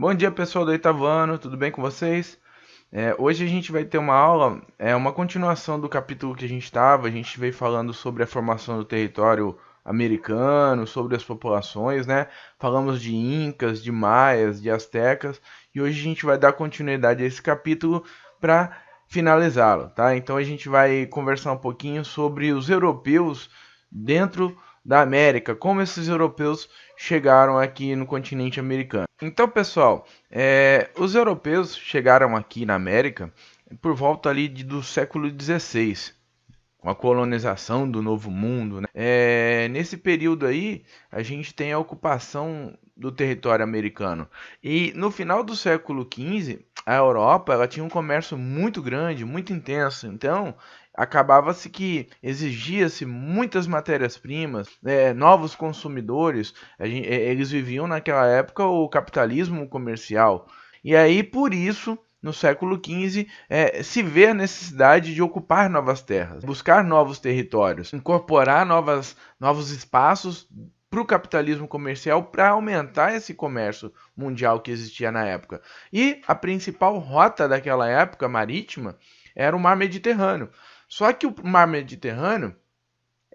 Bom dia, pessoal do oitavo ano, tudo bem com vocês? Hoje a gente vai ter uma aula, uma continuação do capítulo que a gente veio falando sobre a formação do território americano, sobre as populações, né? Falamos de incas, de maias, de astecas, e hoje a gente vai dar continuidade a esse capítulo para finalizá-lo, tá? Então a gente vai conversar um pouquinho sobre os europeus dentro da América, como esses europeus chegaram aqui no continente americano. Então, pessoal, os europeus chegaram aqui na América por volta ali do século XVI, com a colonização do Novo Mundo, né? Nesse período aí, a gente tem a ocupação do território americano. E no final do século XV, a Europa ela tinha um comércio muito grande, muito intenso. Então, acabava-se que exigia-se muitas matérias-primas, novos consumidores. Eles viviam naquela época o capitalismo comercial. E aí, por isso, no século XV, se vê a necessidade de ocupar novas terras, buscar novos territórios, incorporar novos espaços para o capitalismo comercial para aumentar esse comércio mundial que existia na época. E a principal rota daquela época marítima era o Mar Mediterrâneo. Só que o Mar Mediterrâneo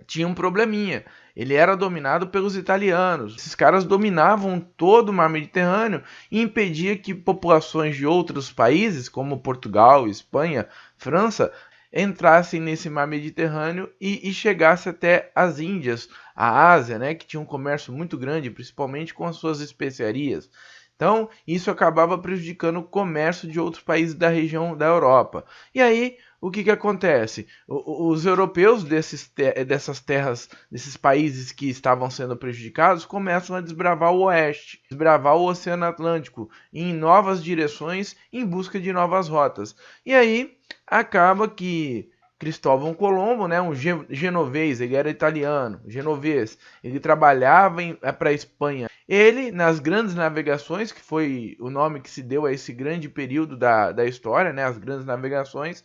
tinha um probleminha. Ele era dominado pelos italianos. Esses caras dominavam todo o Mar Mediterrâneo e impedia que populações de outros países, como Portugal, Espanha, França, entrassem nesse Mar Mediterrâneo e chegasse até as Índias, a Ásia, né, que tinha um comércio muito grande, principalmente com as suas especiarias. Então, isso acabava prejudicando o comércio de outros países da região da Europa. E aí, o que acontece? Os europeus dessas terras, desses países que estavam sendo prejudicados, começam a desbravar o oeste, desbravar o Oceano Atlântico em novas direções, em busca de novas rotas. E aí, acaba que Cristóvão Colombo, né, um genovês, ele era italiano, genovês, ele trabalhava para a Espanha. Ele, nas grandes navegações, que foi o nome que se deu a esse grande período da história, né, as grandes navegações,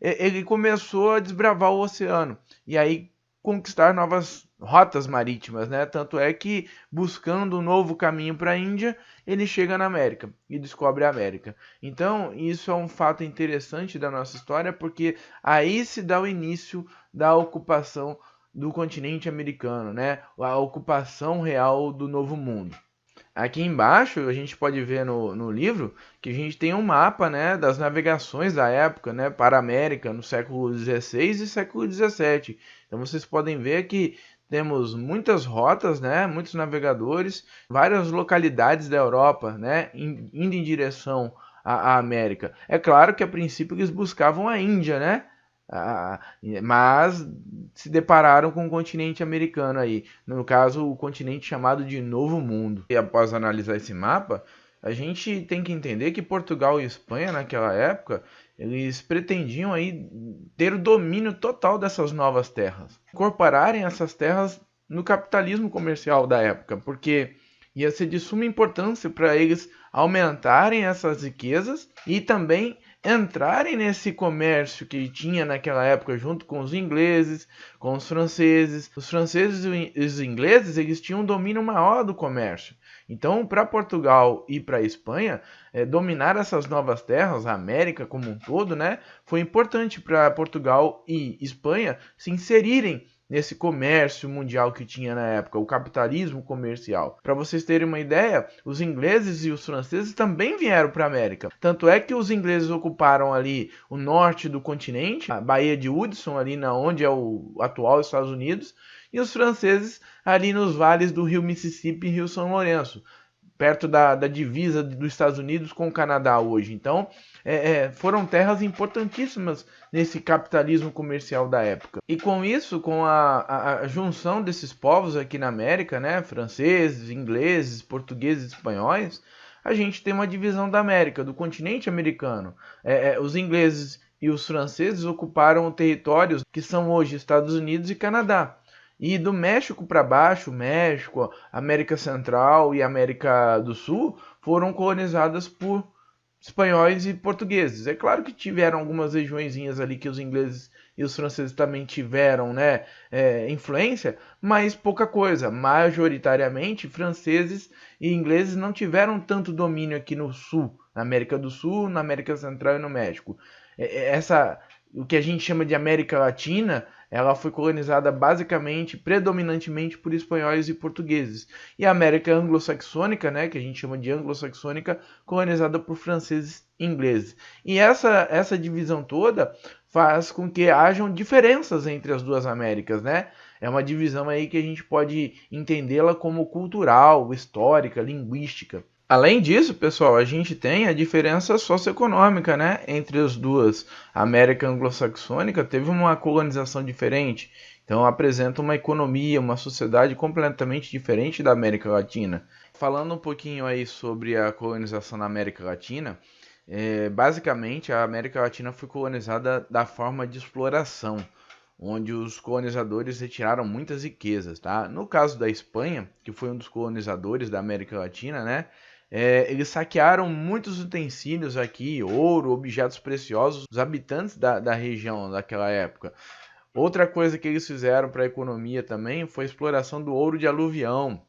ele começou a desbravar o oceano e aí conquistar novas rotas marítimas, né? Tanto é que, buscando um novo caminho para a Índia, ele chega na América e descobre a América. Então, isso é um fato interessante da nossa história, porque aí se dá o início da ocupação do continente americano, né? A ocupação real do Novo Mundo. Aqui embaixo a gente pode ver no livro que a gente tem um mapa, né, das navegações da época, né, para a América no século XVI e século XVII. Então vocês podem ver que temos muitas rotas, né, muitos navegadores, várias localidades da Europa, né, indo em direção à América. É claro que a princípio eles buscavam a Índia, né? Mas se depararam com o continente americano aí, no caso o continente chamado de Novo Mundo. E após analisar esse mapa, a gente tem que entender que Portugal e Espanha naquela época eles pretendiam aí ter o domínio total dessas novas terras, incorporarem essas terras no capitalismo comercial da época, porque ia ser de suma importância para eles aumentarem essas riquezas e também entrarem nesse comércio que tinha naquela época junto com os ingleses, com os franceses. Os franceses e os ingleses eles tinham um domínio maior do comércio. Então, para Portugal e para Espanha, dominar essas novas terras, a América como um todo, né, foi importante para Portugal e Espanha se inserirem nesse comércio mundial que tinha na época, o capitalismo comercial. Para vocês terem uma ideia, os ingleses e os franceses também vieram para a América. Tanto é que os ingleses ocuparam ali o norte do continente, a Baía de Hudson, ali na onde é o atual Estados Unidos, e os franceses ali nos vales do rio Mississippi e rio São Lourenço, perto da divisa dos Estados Unidos com o Canadá hoje. Então, foram terras importantíssimas nesse capitalismo comercial da época. E com isso, com a junção desses povos aqui na América, né, franceses, ingleses, portugueses, espanhóis, a gente tem uma divisão da América, do continente americano. Os ingleses e os franceses ocuparam territórios que são hoje Estados Unidos e Canadá. E do México para baixo, México, América Central e América do Sul foram colonizadas por espanhóis e portugueses. É claro que tiveram algumas regiõezinhas ali que os ingleses e os franceses também tiveram, né, influência, mas pouca coisa. Majoritariamente, franceses e ingleses não tiveram tanto domínio aqui no sul, na América do Sul, na América Central e no México. Essa, o que a gente chama de América Latina, ela foi colonizada basicamente, predominantemente por espanhóis e portugueses. E a América anglo-saxônica, né, que a gente chama de anglo-saxônica, colonizada por franceses e ingleses. E essa divisão toda faz com que hajam diferenças entre as duas Américas, né? É uma divisão aí que a gente pode entendê-la como cultural, histórica, linguística. Além disso, pessoal, a gente tem a diferença socioeconômica, né, entre as duas. A América anglo-saxônica teve uma colonização diferente, então apresenta uma economia, uma sociedade completamente diferente da América Latina. Falando um pouquinho aí sobre a colonização na América Latina, basicamente a América Latina foi colonizada da forma de exploração, onde os colonizadores retiraram muitas riquezas, tá? No caso da Espanha, que foi um dos colonizadores da América Latina, né? Eles saquearam muitos utensílios aqui, ouro, objetos preciosos, dos habitantes da região daquela época. Outra coisa que eles fizeram para a economia também foi a exploração do ouro de aluvião.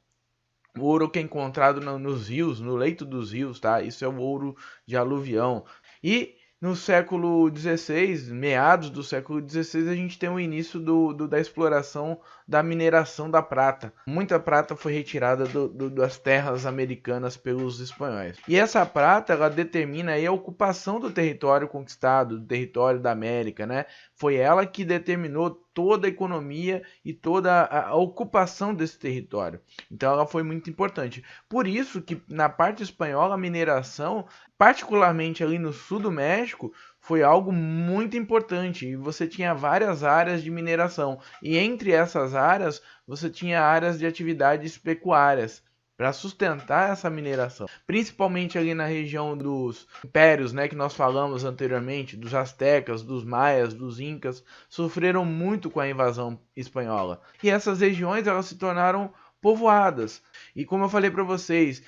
O ouro que é encontrado nos rios, no leito dos rios, tá? Isso é o ouro de aluvião. E no século XVI, meados do século XVI, a gente tem o início da exploração da mineração da prata. Muita prata foi retirada das terras americanas pelos espanhóis. E essa prata, ela determina aí a ocupação do território conquistado, do território da América, né? Foi ela que determinou toda a economia e toda a ocupação desse território. Então ela foi muito importante. Por isso que na parte espanhola a mineração, particularmente ali no sul do México, foi algo muito importante. E você tinha várias áreas de mineração. E entre essas áreas, você tinha áreas de atividades pecuárias para sustentar essa mineração, principalmente ali na região dos impérios, né, que nós falamos anteriormente, dos astecas, dos maias, dos incas, sofreram muito com a invasão espanhola. E essas regiões elas se tornaram povoadas. E como eu falei para vocês,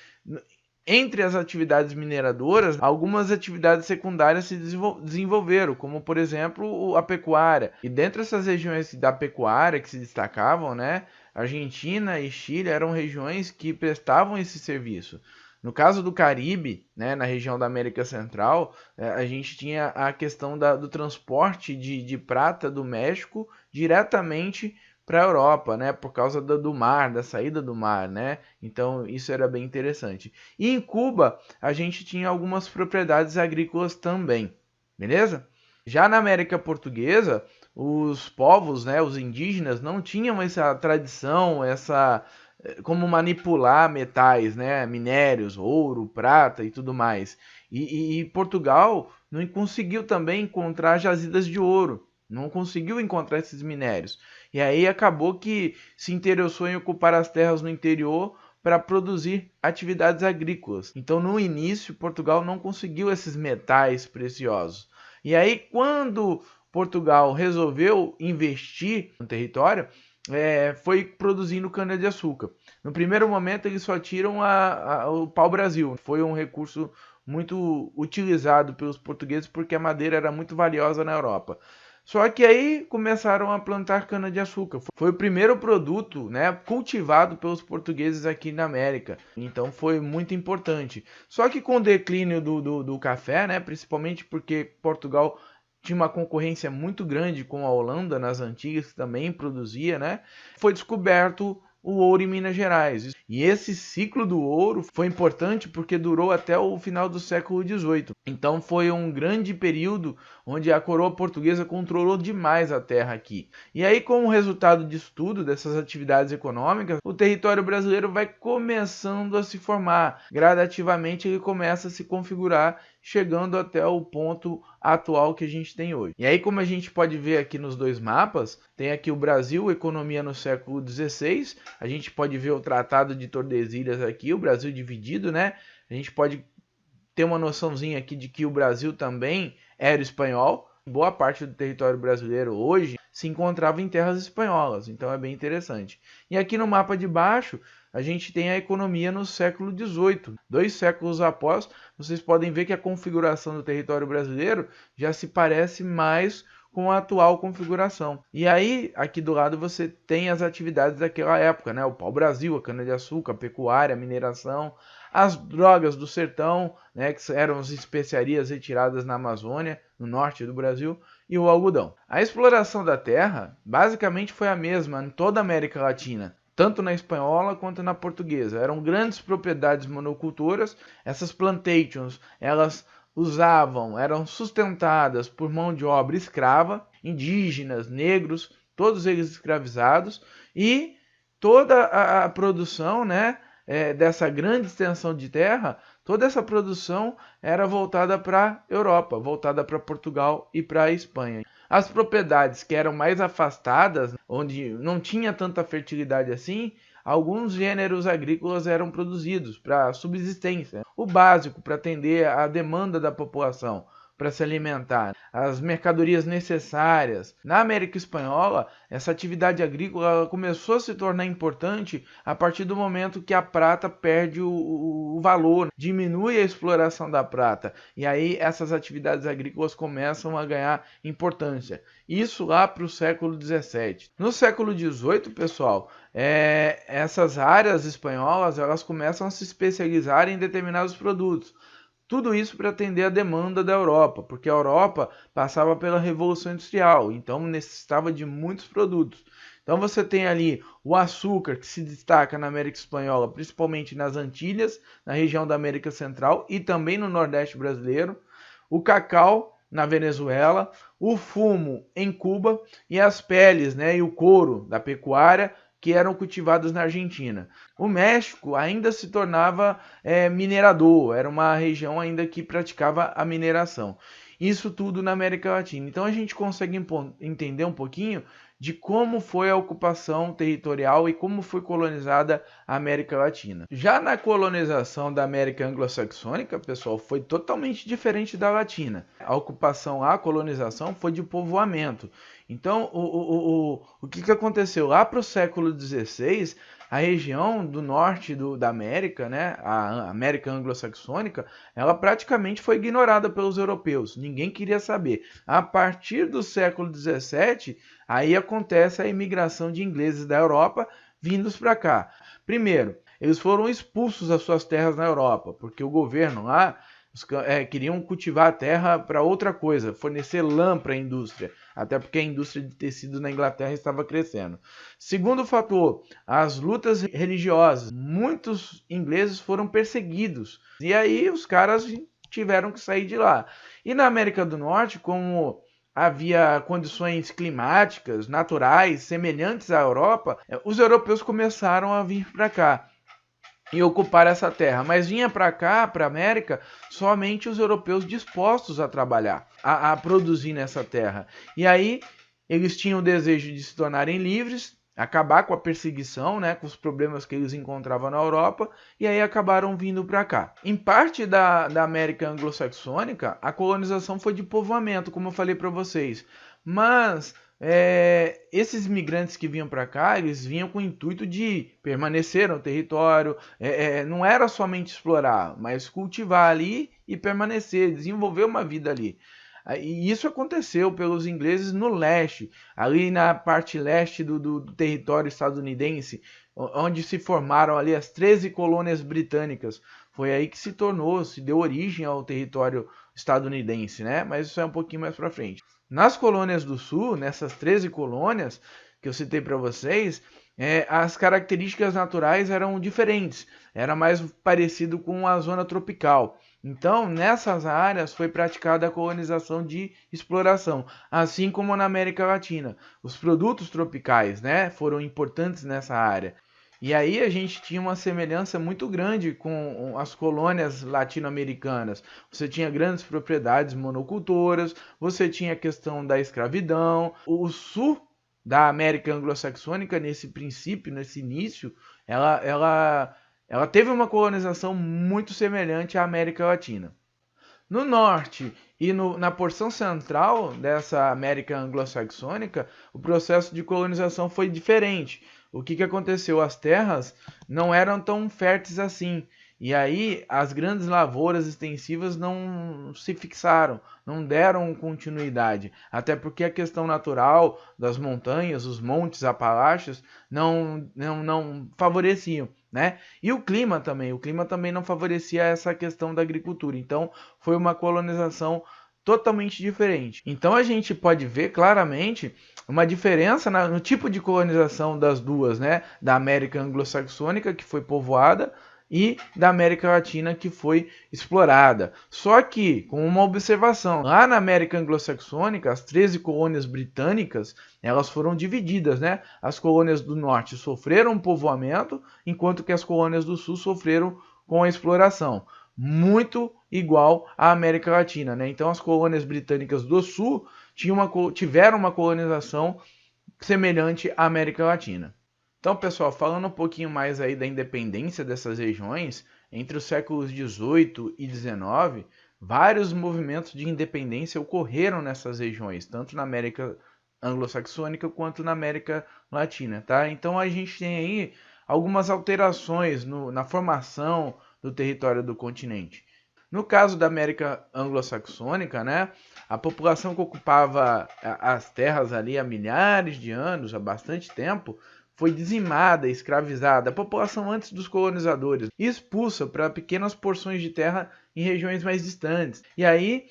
entre as atividades mineradoras, algumas atividades secundárias se desenvolveram, como por exemplo a pecuária. E dentro dessas regiões da pecuária que se destacavam, né, Argentina e Chile eram regiões que prestavam esse serviço. No caso do Caribe, né, na região da América Central, a gente tinha a questão do transporte de prata do México diretamente para a Europa, né, por causa do mar, da saída do mar, né? Então isso era bem interessante. E em Cuba a gente tinha algumas propriedades agrícolas também, beleza? Já na América Portuguesa, os povos, né, os indígenas, não tinham essa tradição, essa como manipular metais, né, minérios, ouro, prata e tudo mais. E Portugal não conseguiu também encontrar jazidas de ouro, não conseguiu encontrar esses minérios. E aí acabou que se interessou em ocupar as terras no interior para produzir atividades agrícolas. Então, no início, Portugal não conseguiu esses metais preciosos. E aí, quando Portugal resolveu investir no território, foi produzindo cana-de-açúcar. No primeiro momento, eles só tiram o pau-brasil. Foi um recurso muito utilizado pelos portugueses porque a madeira era muito valiosa na Europa. Só que aí começaram a plantar cana-de-açúcar. Foi o primeiro produto, né, cultivado pelos portugueses aqui na América. Então foi muito importante. Só que com o declínio do café, né, principalmente porque Portugal tinha uma concorrência muito grande com a Holanda nas Antilhas, que também produzia, né, foi descoberto o ouro em Minas Gerais. E esse ciclo do ouro foi importante porque durou até o final do século XVIII. Então foi um grande período onde a coroa portuguesa controlou demais a terra aqui. E aí, como resultado disso tudo, dessas atividades econômicas, o território brasileiro vai começando a se formar. Gradativamente ele começa a se configurar, chegando até o ponto atual que a gente tem hoje. E aí, como a gente pode ver aqui nos dois mapas, tem aqui o Brasil, economia no século XVI, a gente pode ver o Tratado de Tordesilhas aqui, o Brasil dividido, né? A gente pode ter uma noçãozinha aqui de que o Brasil também era espanhol. Boa parte do território brasileiro hoje se encontrava em terras espanholas, então é bem interessante. E aqui no mapa de baixo a gente tem a economia no século XVIII. 2 séculos após, vocês podem ver que a configuração do território brasileiro já se parece mais com a atual configuração. E aí, aqui do lado, você tem as atividades daquela época, né? O pau-brasil, a cana-de-açúcar, a pecuária, a mineração, as drogas do sertão, né? Que eram as especiarias retiradas na Amazônia, no norte do Brasil, e o algodão. A exploração da terra, basicamente, foi a mesma em toda a América Latina, tanto na espanhola quanto na portuguesa. Eram grandes propriedades monocultoras. Essas plantations, elas eram sustentadas por mão de obra escrava, indígenas, negros, todos eles escravizados, e toda a produção, né, dessa grande extensão de terra, toda essa produção era voltada para a Europa, voltada para Portugal e para a Espanha. As propriedades que eram mais afastadas, onde não tinha tanta fertilidade assim, alguns gêneros agrícolas eram produzidos para subsistência, o básico para atender à demanda da população, para se alimentar, as mercadorias necessárias. Na América Espanhola, essa atividade agrícola começou a se tornar importante a partir do momento que a prata perde o valor, diminui a exploração da prata, e aí essas atividades agrícolas começam a ganhar importância. Isso lá para o século XVII. No século XVIII, pessoal, essas áreas espanholas elas começam a se especializar em determinados produtos. Tudo isso para atender a demanda da Europa, porque a Europa passava pela Revolução Industrial, então necessitava de muitos produtos. Então você tem ali o açúcar, que se destaca na América Espanhola, principalmente nas Antilhas, na região da América Central e também no Nordeste brasileiro, o cacau na Venezuela, o fumo em Cuba e as peles, né, e o couro da pecuária que eram cultivados na Argentina. O México ainda se tornava minerador, era uma região ainda que praticava a mineração. Isso tudo na América Latina. Então a gente consegue entender um pouquinho de como foi a ocupação territorial e como foi colonizada a América Latina. Já na colonização da América Anglo-Saxônica, pessoal, foi totalmente diferente da Latina. A ocupação, a colonização foi de povoamento. Então, o que aconteceu? Lá para o século XVI, a região do norte da América, né, a América Anglo-Saxônica, ela praticamente foi ignorada pelos europeus. Ninguém queria saber. A partir do século XVII, aí acontece a imigração de ingleses da Europa vindos para cá. Primeiro, eles foram expulsos das suas terras na Europa, porque o governo lá queriam cultivar a terra para outra coisa, fornecer lã para a indústria, até porque a indústria de tecidos na Inglaterra estava crescendo. Segundo fator, as lutas religiosas. Muitos ingleses foram perseguidos, e aí os caras tiveram que sair de lá. E na América do Norte, como havia condições climáticas, naturais, semelhantes à Europa, os europeus começaram a vir para cá e ocupar essa terra, mas vinha para cá, para a América, somente os europeus dispostos a trabalhar, a produzir nessa terra. E aí eles tinham o desejo de se tornarem livres, acabar com a perseguição, né, com os problemas que eles encontravam na Europa, e aí acabaram vindo para cá. Em parte da América anglo-saxônica, a colonização foi de povoamento, como eu falei para vocês, mas esses imigrantes que vinham para cá, eles vinham com o intuito de permanecer no território, não era somente explorar, mas cultivar ali e permanecer, desenvolver uma vida ali. E isso aconteceu pelos ingleses no leste, ali na parte leste do território estadunidense, onde se formaram ali as 13 colônias britânicas. Foi aí que se deu origem ao território estadunidense, né? Mas isso é um pouquinho mais para frente. Nas colônias do sul, nessas 13 colônias que eu citei para vocês, as características naturais eram diferentes, era mais parecido com a zona tropical. Então, nessas áreas foi praticada a colonização de exploração, assim como na América Latina. Os produtos tropicais, né, foram importantes nessa área. E aí a gente tinha uma semelhança muito grande com as colônias latino-americanas. Você tinha grandes propriedades monocultoras, você tinha a questão da escravidão. O sul da América anglo-saxônica, nesse princípio, nesse início, ela teve uma colonização muito semelhante à América Latina. No norte e na porção central dessa América anglo-saxônica, o processo de colonização foi diferente. o que aconteceu? As terras não eram tão férteis assim. E aí as grandes lavouras extensivas não se fixaram, não deram continuidade. Até porque a questão natural das montanhas, os montes Apalaches, não favoreciam, né? E o clima também não favorecia essa questão da agricultura. Então foi uma colonização totalmente diferente. Então a gente pode ver claramente uma diferença no tipo de colonização das duas, né? Da América anglo-saxônica, que foi povoada, e da América Latina, que foi explorada. Só que, com uma observação, lá na América anglo-saxônica, as 13 colônias britânicas, elas foram divididas, né? As colônias do norte sofreram um povoamento, enquanto que as colônias do sul sofreram com a exploração. Muito igual à América Latina, né? Então as colônias britânicas do sul tiveram uma colonização semelhante à América Latina. Então, pessoal, falando um pouquinho mais aí da independência dessas regiões, entre os séculos 18 e 19, vários movimentos de independência ocorreram nessas regiões, tanto na América anglo-saxônica quanto na América Latina, tá? Então a gente tem aí algumas alterações na formação do território do continente. No caso da América anglo-saxônica, né, a população que ocupava as terras ali há milhares de anos, há bastante tempo, foi dizimada, escravizada, a população antes dos colonizadores, e expulsa para pequenas porções de terra em regiões mais distantes. E aí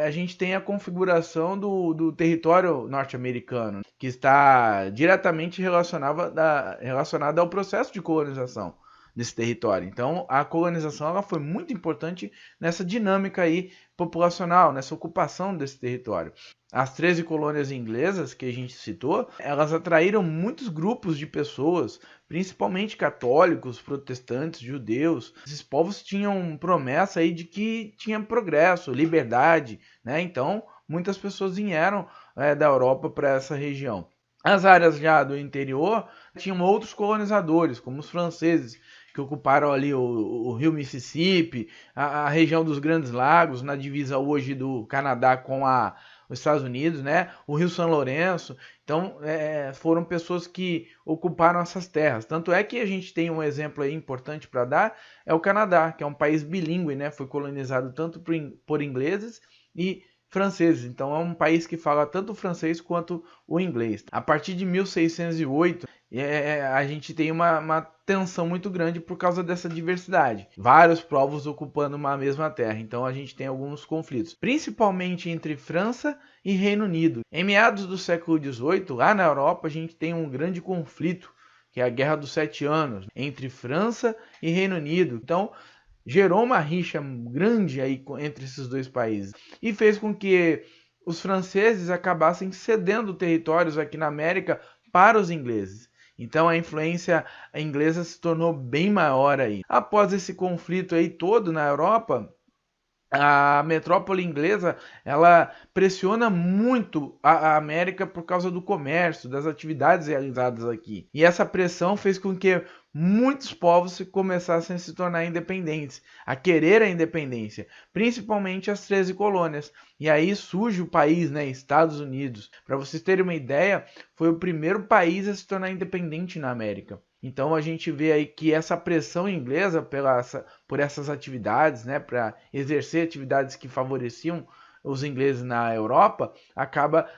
a gente tem a configuração do território norte-americano, que está diretamente relacionada ao processo de colonização desse território. Então, a colonização ela foi muito importante nessa dinâmica aí populacional, nessa ocupação desse território. As 13 colônias inglesas que a gente citou, elas atraíram muitos grupos de pessoas, principalmente católicos, protestantes, judeus. Esses povos tinham promessa aí de que tinha progresso, liberdade, né? Então, muitas pessoas vieram da Europa para essa região. As áreas já do interior tinham outros colonizadores, como os franceses, que ocuparam ali o rio Mississippi, a região dos Grandes Lagos, na divisa hoje do Canadá com os Estados Unidos, né? O rio São Lourenço. Então, foram pessoas que ocuparam essas terras. Tanto é que a gente tem um exemplo aí importante para dar, é o Canadá, que é um país bilíngue, né? Foi colonizado tanto por ingleses e franceses. Então, é um país que fala tanto o francês quanto o inglês. A partir de 1608, a gente tem uma tensão muito grande por causa dessa diversidade. Vários povos ocupando uma mesma terra. Então a gente tem alguns conflitos, principalmente entre França e Reino Unido. Em meados do século XVIII, lá na Europa, a gente tem um grande conflito, que é a Guerra dos 7 Anos, entre França e Reino Unido. Então gerou uma rixa grande aí entre esses dois países e fez com que os franceses acabassem cedendo territórios aqui na América para os ingleses. Então a influência inglesa se tornou bem maior aí. Após esse conflito aí todo na Europa, a metrópole inglesa ela pressiona muito a América por causa do comércio, das atividades realizadas aqui. E essa pressão fez com que muitos povos começassem a se tornar independentes, a querer a independência, principalmente as 13 colônias. E aí surge o país, né, Estados Unidos. Para vocês terem uma ideia, foi o primeiro país a se tornar independente na América. Então a gente vê aí que essa pressão inglesa por essas atividades, né, para exercer atividades que favoreciam os ingleses na Europa, acaba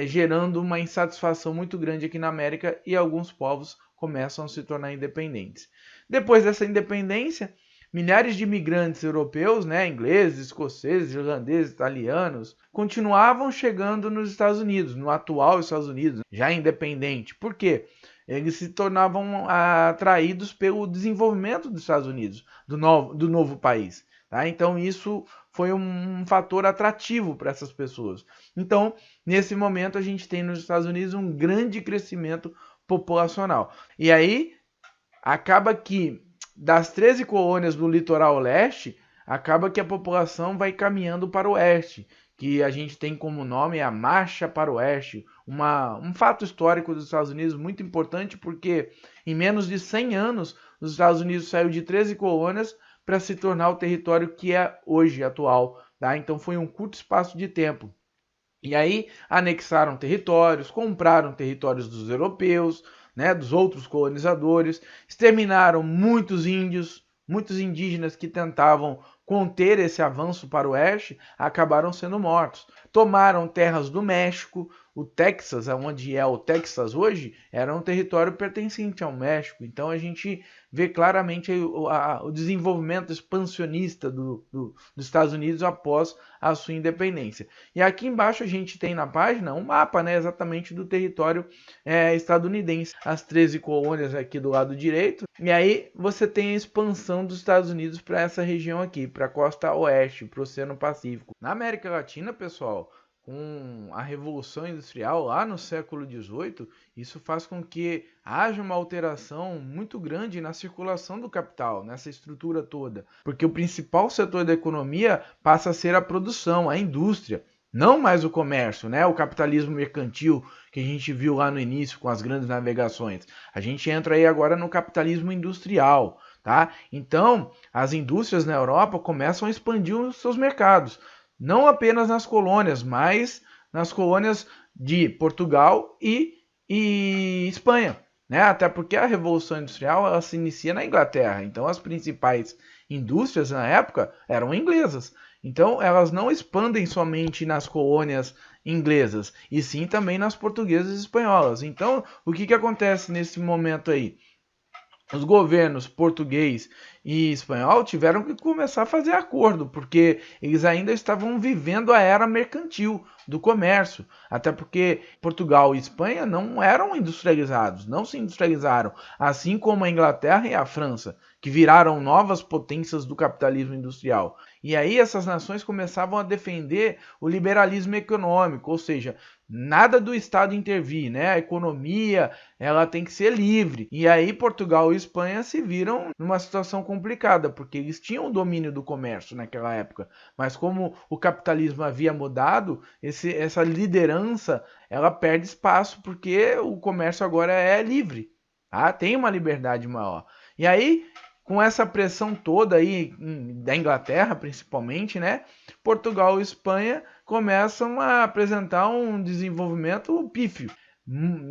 gerando uma insatisfação muito grande aqui na América e alguns povos começam a se tornar independentes. Depois dessa independência, milhares de imigrantes europeus, né, ingleses, escoceses, irlandeses, italianos, continuavam chegando nos Estados Unidos, no atual Estados Unidos, já independente. Por quê? Eles se tornavam atraídos pelo desenvolvimento dos Estados Unidos, do novo país. Tá? Então isso foi um fator atrativo para essas pessoas. Então, nesse momento, a gente tem nos Estados Unidos um grande crescimento populacional. E aí, acaba que das 13 colônias do litoral leste, acaba que a população vai caminhando para o oeste, que a gente tem como nome a Marcha para o Oeste, um fato histórico dos Estados Unidos muito importante, porque em menos de 100 anos, os Estados Unidos saiu de 13 colônias para se tornar o território que é hoje, atual. Tá? Então foi um curto espaço de tempo. E aí anexaram territórios, compraram territórios dos europeus, né, dos outros colonizadores, exterminaram muitos índios, muitos indígenas que tentavam conter esse avanço para o oeste, acabaram sendo mortos. Tomaram terras do México, o Texas, onde é o Texas hoje, era um território pertencente ao México. Então a gente vê claramente o desenvolvimento expansionista dos Estados Unidos após a sua independência. E aqui embaixo a gente tem na página um mapa, né, exatamente do território estadunidense. As 13 colônias aqui do lado direito. E aí você tem a expansão dos Estados Unidos para essa região aqui, para a costa oeste, para o Oceano Pacífico. Na América Latina, pessoal, com a Revolução Industrial lá no século XVIII, isso faz com que haja uma alteração muito grande na circulação do capital, nessa estrutura toda. Porque o principal setor da economia passa a ser a produção, a indústria, não mais o comércio, né? O capitalismo mercantil que a gente viu lá no início com as grandes navegações. A gente entra aí agora no capitalismo industrial, tá? Então, as indústrias na Europa começam a expandir os seus mercados. Não apenas nas colônias, mas nas colônias de Portugal e Espanha, né? Até porque a Revolução Industrial ela se inicia na Inglaterra, então as principais indústrias na época eram inglesas. Então elas não expandem somente nas colônias inglesas, e sim também nas portuguesas e espanholas. Então o que acontece nesse momento aí? Os governos português e espanhol tiveram que começar a fazer acordo, porque eles ainda estavam vivendo a era mercantil do comércio. Até porque Portugal e Espanha não eram industrializados, não se industrializaram, assim como a Inglaterra e a França, que viraram novas potências do capitalismo industrial. E aí essas nações começavam a defender o liberalismo econômico, ou seja, nada do Estado intervir, né? A economia, ela tem que ser livre. E aí Portugal e Espanha se viram numa situação complicada, porque eles tinham o domínio do comércio naquela época, mas como o capitalismo havia mudado, essa liderança, ela perde espaço porque o comércio agora é livre, tá? Tem uma liberdade maior. E aí, com essa pressão toda aí da Inglaterra, principalmente, né? Portugal e Espanha começam a apresentar um desenvolvimento pífio.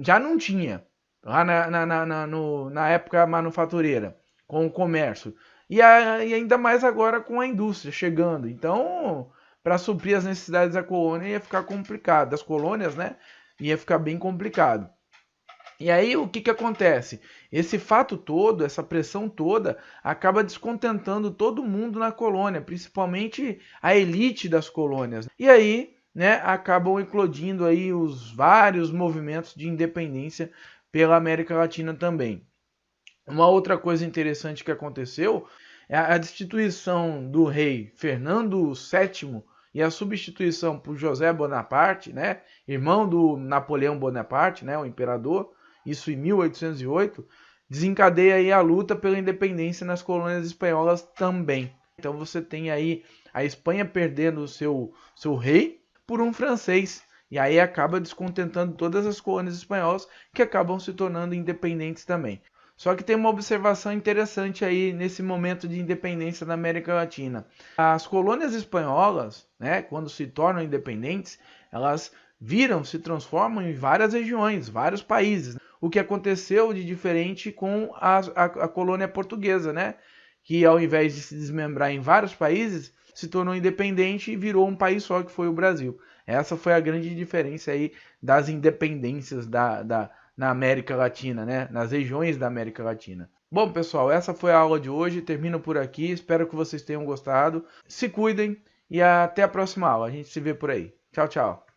Já não tinha lá na época manufatureira, com o comércio. E ainda mais agora com a indústria chegando. Então, para suprir as necessidades da colônia ia ficar complicado. Das colônias, né? Ia ficar bem complicado. E aí o que acontece? Esse fato todo, essa pressão toda, acaba descontentando todo mundo na colônia, principalmente a elite das colônias. E aí, né, acabam eclodindo aí os vários movimentos de independência pela América Latina também. Uma outra coisa interessante que aconteceu é a destituição do rei Fernando VII e a substituição por José Bonaparte, né, irmão do Napoleão Bonaparte, né, o imperador. Isso em 1808, desencadeia aí a luta pela independência nas colônias espanholas também. Então você tem aí a Espanha perdendo o seu rei por um francês. E aí acaba descontentando todas as colônias espanholas que acabam se tornando independentes também. Só que tem uma observação interessante aí nesse momento de independência da América Latina. As colônias espanholas, né, quando se tornam independentes, elas se transformam em várias regiões, vários países. O que aconteceu de diferente com a colônia portuguesa, né? Que ao invés de se desmembrar em vários países, se tornou independente e virou um país só, que foi o Brasil. Essa foi a grande diferença aí das independências na América Latina, né? Nas regiões da América Latina. Bom, pessoal, essa foi a aula de hoje. Termino por aqui. Espero que vocês tenham gostado. Se cuidem e até a próxima aula. A gente se vê por aí. Tchau, tchau.